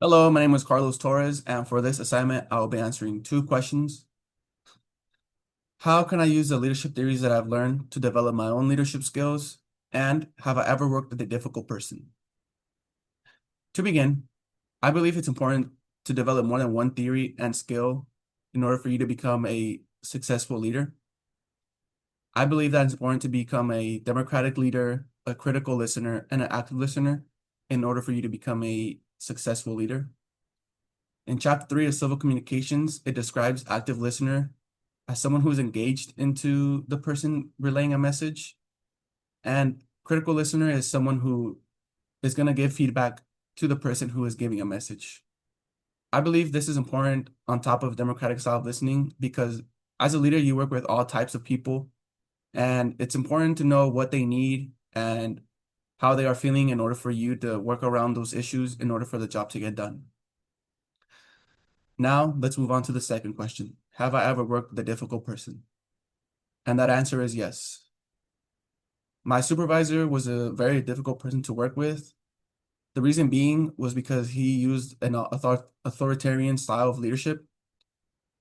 Hello, my name is Carlos Torres, and for this assignment, I will be answering two questions. How can I use the leadership theories that I've learned to develop my own leadership skills? And have I ever worked with a difficult person? To begin, I believe it's important to develop more than one theory and skill in order for you to become a successful leader. I believe that it's important to become a democratic leader, a critical listener, and an active listener in order for you to become a successful leader. In chapter 3 of civil communications, it describes active listener as someone who is engaged into the person relaying a message. And critical listener is someone who is going to give feedback to the person who is giving a message. I believe this is important on top of democratic style of listening because as a leader, you work with all types of people, and it's important to know what they need and how they are feeling in order for you to work around those issues in order for the job to get done. Now, let's move on to the second question. Have I ever worked with a difficult person? And that answer is yes. My supervisor was a very difficult person to work with. The reason being was because he used an authoritarian style of leadership.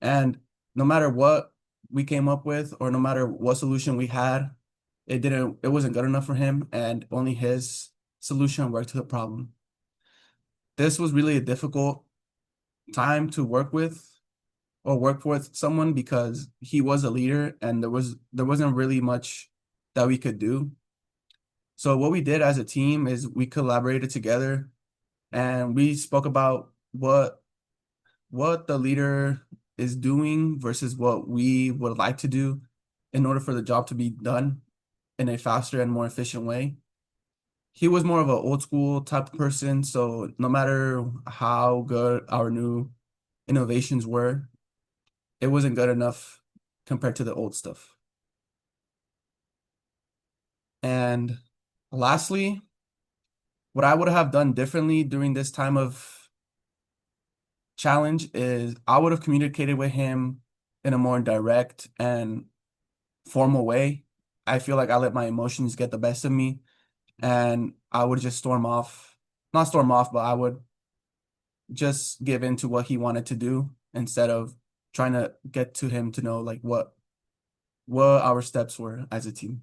And no matter what we came up with, or no matter what solution we had, it wasn't good enough for him, and only his solution worked to the problem. This was really a difficult time to work with or work with someone because he was a leader and there wasn't really much that we could do. So what we did as a team is we collaborated together and we spoke about what the leader is doing versus what we would like to do in order for the job to be done in a faster and more efficient way. He was more of an old school type of person, so no matter how good our new innovations were, it wasn't good enough compared to the old stuff. And lastly, what I would have done differently during this time of challenge is I would have communicated with him in a more direct and formal way. I feel like I let my emotions get the best of me and I would just not storm off, but I would just give in to what he wanted to do instead of trying to get to him to know like what our steps were as a team.